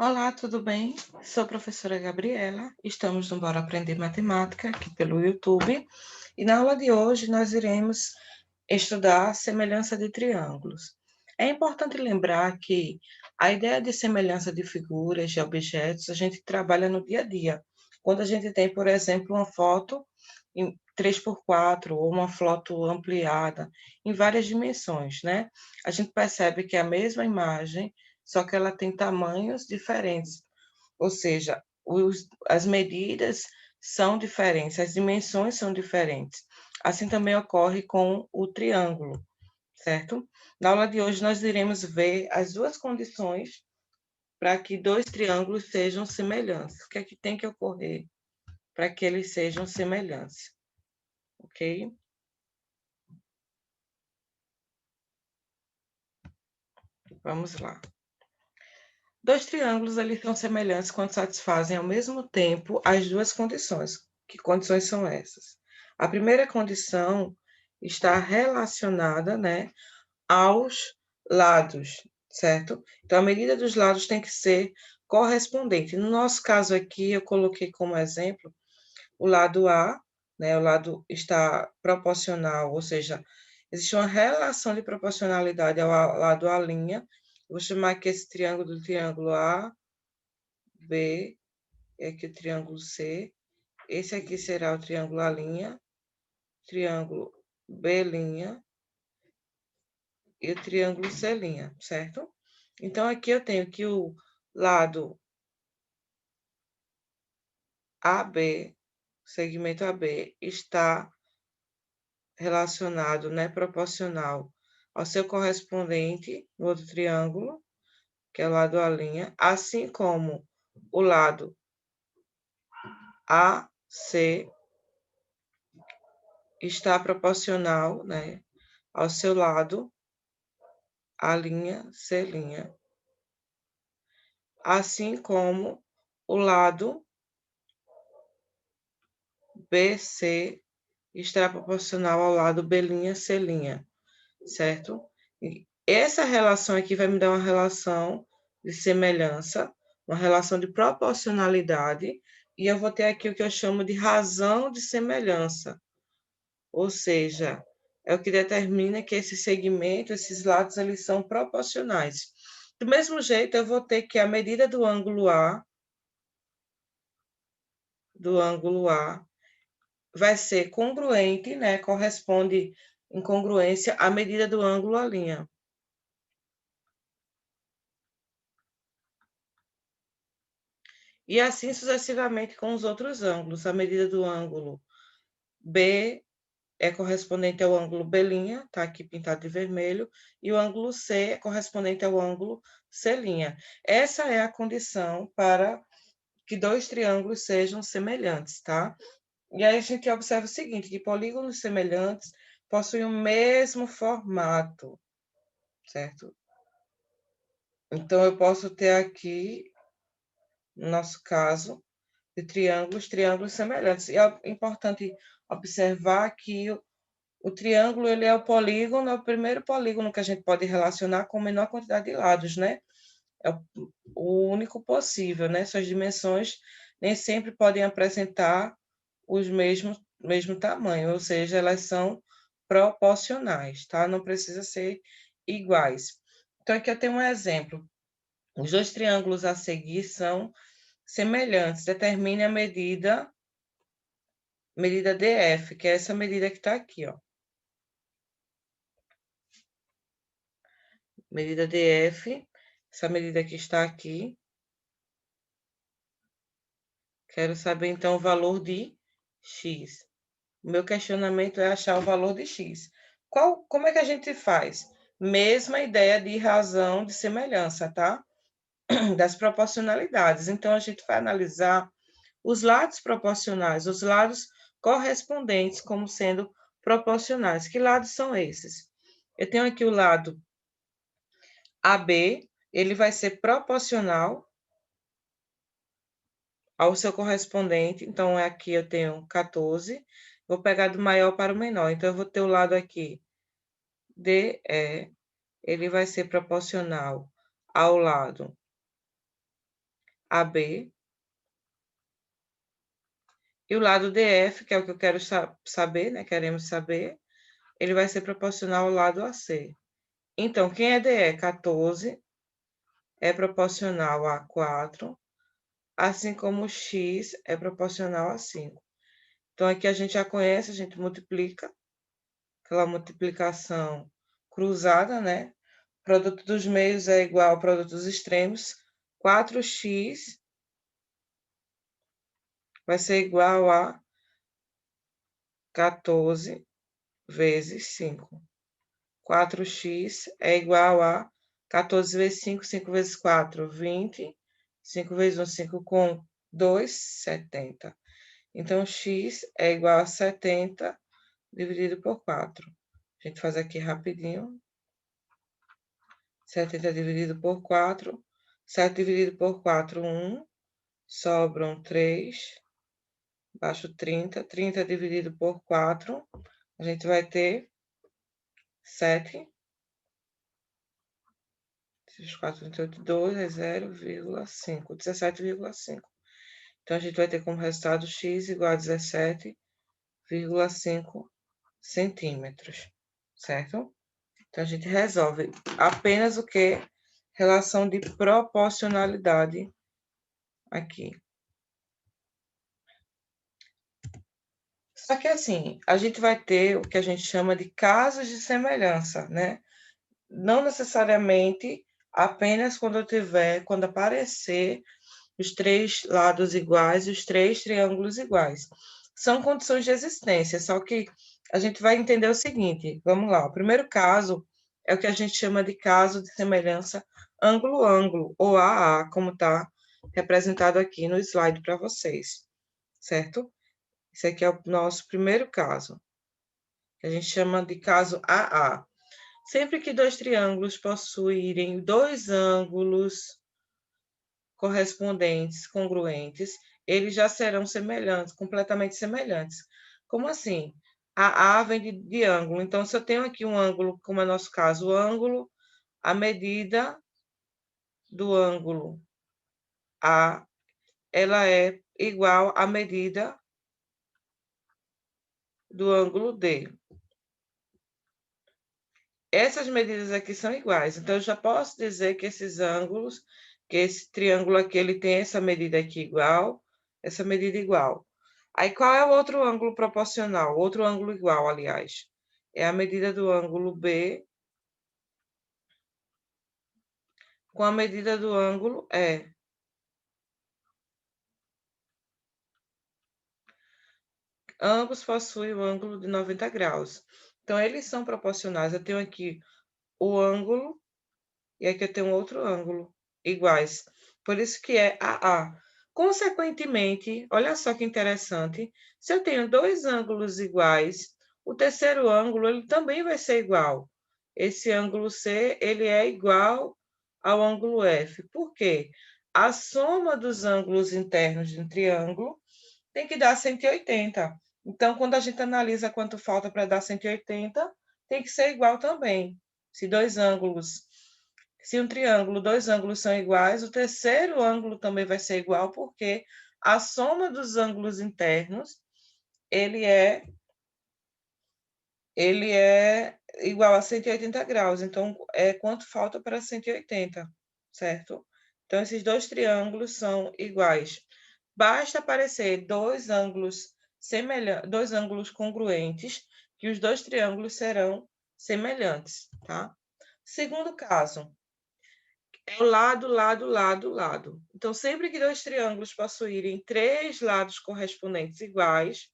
Olá, tudo bem? Sou a professora Gabriela. Estamos no Bora Aprender Matemática, aqui pelo YouTube. E na aula de hoje nós iremos estudar semelhança de triângulos. É importante lembrar que a ideia de semelhança de figuras, de objetos, a gente trabalha no dia a dia. Quando a gente tem, por exemplo, uma foto em 3x4 ou uma foto ampliada em várias dimensões, né? A gente percebe que é a mesma imagem, só que ela tem tamanhos diferentes, ou seja, as medidas são diferentes, as dimensões são diferentes. Assim também ocorre com o triângulo, certo? Na aula de hoje nós iremos ver as duas condições para que dois triângulos sejam semelhantes. O que é que tem que ocorrer para que eles sejam semelhantes, ok? Vamos lá. Dois triângulos eles são semelhantes quando satisfazem ao mesmo tempo as duas condições. Que condições são essas? A primeira condição está relacionada, né, aos lados, certo? Então, a medida dos lados tem que ser correspondente. No nosso caso aqui, eu coloquei como exemplo o lado A, né, o lado está proporcional, ou seja, existe uma relação de proporcionalidade ao lado A'. Vou chamar aqui esse triângulo do triângulo A, B, e aqui o triângulo C. Esse aqui será o triângulo A', triângulo B' e o triângulo C', certo? Então, aqui eu tenho que o lado AB, segmento AB, está relacionado, né, proporcional ao seu correspondente no outro triângulo, que é o lado A', assim como o lado AC está proporcional, né, ao seu lado C', assim como o lado BC está proporcional ao lado B', C', certo? E essa relação aqui vai me dar uma relação de semelhança, uma relação de proporcionalidade, e eu vou ter aqui o que eu chamo de razão de semelhança, ou seja, é o que determina que esse segmento, esses lados, eles são proporcionais. Do mesmo jeito, eu vou ter que a medida do ângulo A, vai ser congruente, né? Corresponde em congruência à medida do ângulo A'. E assim sucessivamente com os outros ângulos. A medida do ângulo B é correspondente ao ângulo B', tá aqui pintado de vermelho, e o ângulo C é correspondente ao ângulo C'. Essa é a condição para que dois triângulos sejam semelhantes, tá? E aí a gente observa o seguinte, que polígonos semelhantes possuem o mesmo formato, certo? Então, eu posso ter aqui, no nosso caso, de triângulos semelhantes. E é importante observar que o triângulo ele é o polígono, é o primeiro polígono que a gente pode relacionar com menor quantidade de lados, né? É o único possível, né? Suas dimensões nem sempre podem apresentar os mesmo tamanho, ou seja, elas são proporcionais, tá? Não precisa ser iguais. Então, aqui eu tenho um exemplo. Os dois triângulos a seguir são semelhantes. Determine a medida DF, que é essa medida que está aqui, ó. Medida DF, essa medida que está aqui. Quero saber, então, o valor de x. O meu questionamento é achar o valor de x. Como é que a gente faz? Mesma ideia de razão de semelhança, tá? Das proporcionalidades. Então, a gente vai analisar os lados proporcionais, os lados correspondentes como sendo proporcionais. Que lados são esses? Eu tenho aqui o lado AB, ele vai ser proporcional ao seu correspondente. Então, aqui eu tenho 14. Vou pegar do maior para o menor. Então, eu vou ter o lado aqui DE, ele vai ser proporcional ao lado AB. E o lado DF, que é o que eu quero saber, né? Queremos saber, ele vai ser proporcional ao lado AC. Então, quem é DE? 14 é proporcional a 4, assim como o X é proporcional a 5. Então, aqui a gente já conhece, a gente multiplica, aquela multiplicação cruzada, né? Produto dos meios é igual ao produto dos extremos. 4x vai ser igual a 14 vezes 5. 4x é igual a 14 vezes 5, 5 vezes 4, 20. 5 vezes 1, 5 com 2, 70. Então, x é igual a 70 dividido por 4. A gente faz aqui rapidinho. 70 dividido por 4. 7 dividido por 4, 1. Sobram 3. Baixo 30. 30 dividido por 4. A gente vai ter 7. 4, 38, 2 é 0,5. 17,5. Então, a gente vai ter como resultado x igual a 17,5 centímetros, certo? Então, a gente resolve apenas o que? Relação de proporcionalidade aqui. Só que assim, a gente vai ter o que a gente chama de casos de semelhança, né? Não necessariamente apenas quando aparecer os 3 lados iguais e os 3 triângulos iguais. São condições de existência, só que a gente vai entender o seguinte, vamos lá, o primeiro caso é o que a gente chama de caso de semelhança ângulo-ângulo, ou AA, como está representado aqui no slide para vocês, certo? Esse aqui é o nosso primeiro caso, que a gente chama de caso AA. Sempre que dois triângulos possuírem dois ângulos correspondentes, congruentes, eles já serão semelhantes, completamente semelhantes. Como assim? A vem de ângulo. Então, se eu tenho aqui um ângulo, como é o nosso caso, o ângulo, a medida do ângulo A, ela é igual à medida do ângulo D. Essas medidas aqui são iguais. Então, eu já posso dizer que esses ângulos, que esse triângulo aqui, ele tem essa medida aqui igual, essa medida igual. Aí, qual é o outro ângulo proporcional? Outro ângulo igual, aliás. É a medida do ângulo B com a medida do ângulo E. Ambos possuem o ângulo de 90 graus. Então, eles são proporcionais. Eu tenho aqui o ângulo e aqui eu tenho outro ângulo iguais. Por isso que é AA. Consequentemente, olha só que interessante, se eu tenho dois ângulos iguais, o terceiro ângulo ele também vai ser igual. Esse ângulo C, ele é igual ao ângulo F. Por quê? A soma dos ângulos internos de um triângulo tem que dar 180. Então, quando a gente analisa quanto falta para dar 180, tem que ser igual também. Se um triângulo, dois ângulos são iguais, o terceiro ângulo também vai ser igual, porque a soma dos ângulos internos, ele é igual a 180 graus. Então, quanto falta para 180, certo? Então, esses dois triângulos são iguais. Basta aparecer dois ângulos congruentes, que os dois triângulos serão semelhantes, tá? Segundo caso, é o lado, lado, lado, lado. Então, sempre que dois triângulos possuírem três lados correspondentes iguais,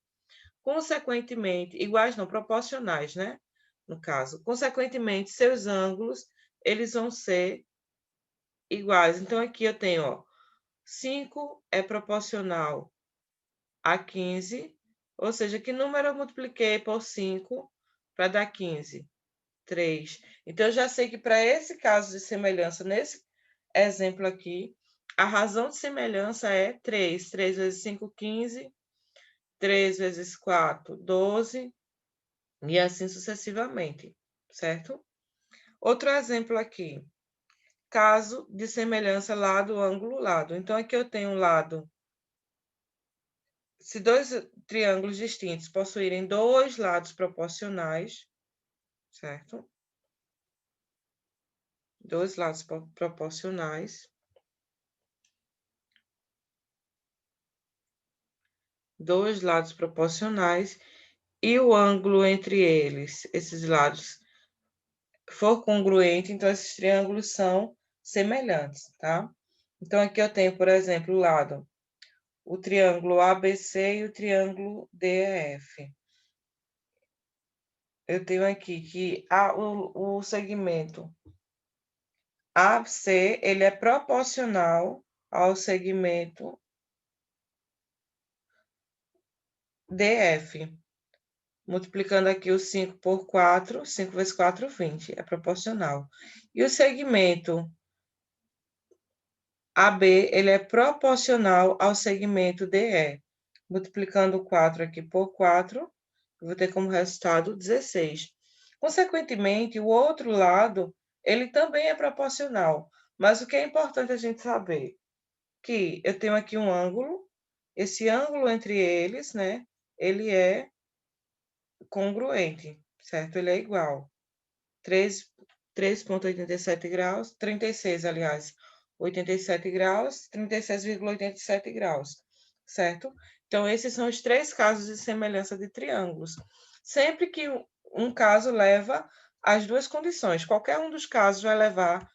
consequentemente, iguais não, proporcionais, né? No caso, consequentemente, seus ângulos, eles vão ser iguais. Então, aqui eu tenho, ó, 5 é proporcional a 15, ou seja, que número eu multipliquei por 5 para dar 15? 3. Então, eu já sei que para esse caso de semelhança, nesse exemplo aqui, a razão de semelhança é 3. 3 vezes 5, 15. 3 vezes 4, 12. E assim sucessivamente, certo? Outro exemplo aqui. caso de semelhança lado, ângulo, lado. Então, aqui eu tenho um lado. Se dois triângulos distintos possuírem dois lados proporcionais, certo? Dois lados proporcionais. Dois lados proporcionais e o ângulo entre eles, esses lados, for congruente, então esses triângulos são semelhantes, tá? Então, aqui eu tenho, por exemplo, o triângulo ABC e o triângulo DEF. Eu tenho aqui que o segmento AC, ele é proporcional ao segmento DF. Multiplicando aqui o 5 por 4, 5 vezes 4, 20, é proporcional. E o segmento AB, ele é proporcional ao segmento DE. Multiplicando 4 aqui por 4, eu vou ter como resultado 16. Consequentemente, o outro lado, ele também é proporcional. Mas o que é importante a gente saber? Que eu tenho aqui um ângulo, esse ângulo entre eles, né, ele é congruente, certo? Ele é igual. 3,87 graus, 36, aliás, 87 graus, 36,87 graus, certo? Então, esses são os três casos de semelhança de triângulos. Sempre que um caso leva às duas condições, qualquer um dos casos vai levar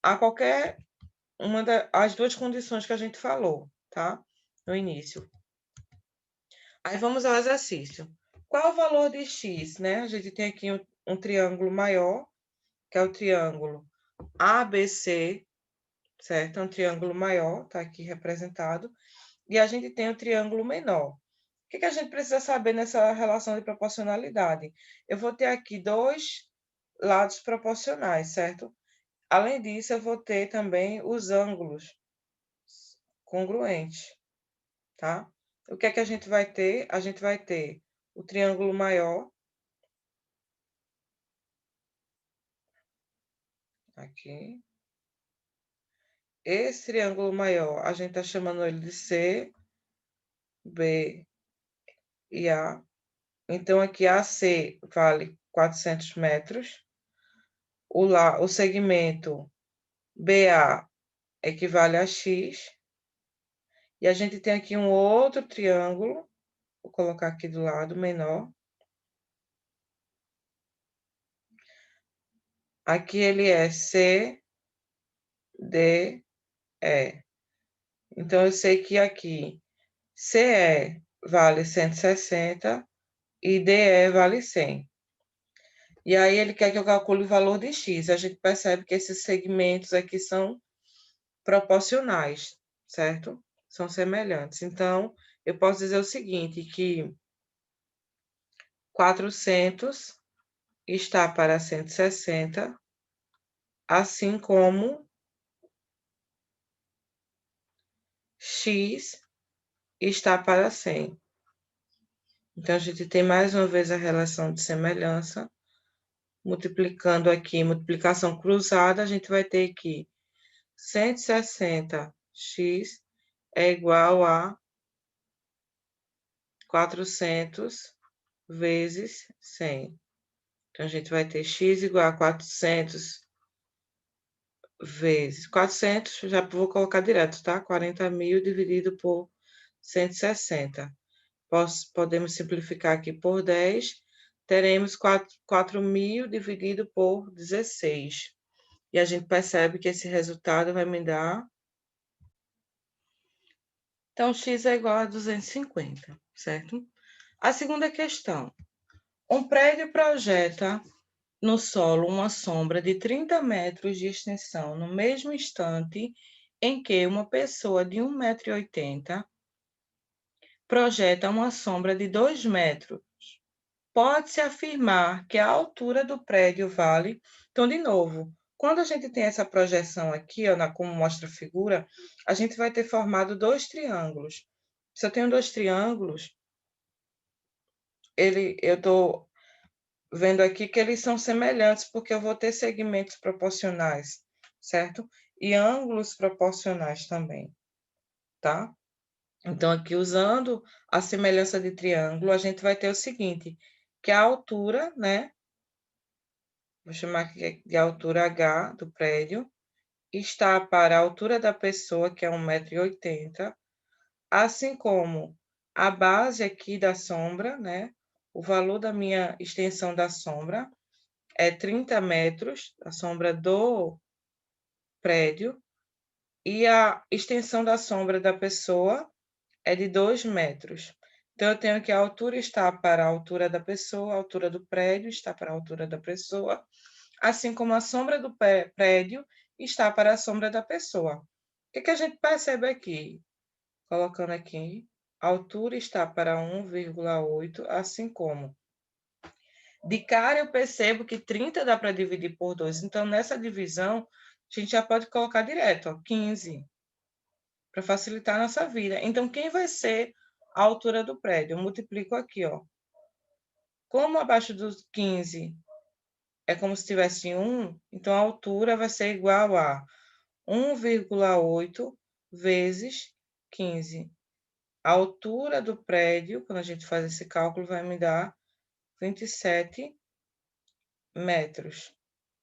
a qualquer uma das duas condições que a gente falou, tá? No início. Aí vamos ao exercício. Qual o valor de x, né? A gente tem aqui um triângulo maior, que é o triângulo ABC, certo? É um triângulo maior, tá aqui representado. E a gente tem o triângulo menor. O que a gente precisa saber nessa relação de proporcionalidade? Eu vou ter aqui dois lados proporcionais, certo? Além disso, eu vou ter também os ângulos congruentes, tá? O que é que a gente vai ter? A gente vai ter o triângulo maior, aqui. Esse triângulo maior, a gente está chamando ele de C, B e A. Então, aqui AC vale 400 metros. O segmento BA equivale a X. E a gente tem aqui um outro triângulo, vou colocar aqui do lado, menor. Aqui ele é C, D, E. Então, eu sei que aqui CE vale 160 e DE vale 100. E aí ele quer que eu calcule o valor de X. A gente percebe que esses segmentos aqui são proporcionais, certo? São semelhantes. Então, eu posso dizer o seguinte, que 400 está para 160, assim como X está para 100. Então, a gente tem mais uma vez a relação de semelhança. Multiplicando aqui, multiplicação cruzada, a gente vai ter que 160x é igual a 400 vezes 100. Então, a gente vai ter x igual a 400 vezes 400, já vou colocar direto, tá? 40.000 dividido por 160. Podemos simplificar aqui por 10. Teremos 4.000 dividido por 16. E a gente percebe que esse resultado vai me dar... Então, x é igual a 250, certo? A segunda questão. Um prédio projeta no solo uma sombra de 30 metros de extensão no mesmo instante em que uma pessoa de 1,80 m projeta uma sombra de 2 metros. Pode-se afirmar que a altura do prédio vale... Então, de novo, quando a gente tem essa projeção aqui, ó, como mostra a figura, a gente vai ter formado dois triângulos. Se eu tenho dois triângulos, eu estou vendo aqui que eles são semelhantes, porque eu vou ter segmentos proporcionais, certo? e ângulos proporcionais também, tá? Então, aqui, usando a semelhança de triângulo, a gente vai ter o seguinte, que a altura, né? Vou chamar aqui de altura H do prédio, está para a altura da pessoa, que é 1,80 m, assim como a base aqui da sombra, né? O valor da minha extensão da sombra é 30 metros, a sombra do prédio, e a extensão da sombra da pessoa é de 2 metros. Então, eu tenho que a altura está para a altura da pessoa, a altura do prédio está para a altura da pessoa, assim como a sombra do prédio está para a sombra da pessoa. O que a gente percebe aqui? Colocando aqui, a altura está para 1,8, assim como. De cara, eu percebo que 30 dá para dividir por 2. Então, nessa divisão, a gente já pode colocar direto, ó, 15, para facilitar a nossa vida. Então, quem vai ser a altura do prédio? Eu multiplico aqui, ó. Como abaixo dos 15 é como se tivesse 1, então a altura vai ser igual a 1,8 vezes 15. A altura do prédio, quando a gente faz esse cálculo, vai me dar 27 metros,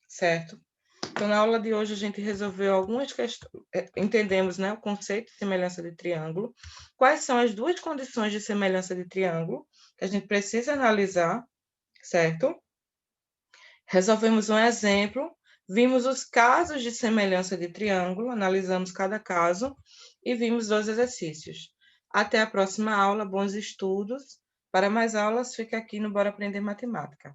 certo? Então, na aula de hoje, a gente resolveu algumas questões, entendemos, né, o conceito de semelhança de triângulo, quais são as duas condições de semelhança de triângulo que a gente precisa analisar, certo? Resolvemos um exemplo, vimos os casos de semelhança de triângulo, analisamos cada caso e vimos 2 exercícios. Até a próxima aula, bons estudos. Para mais aulas, fica aqui no Bora Aprender Matemática.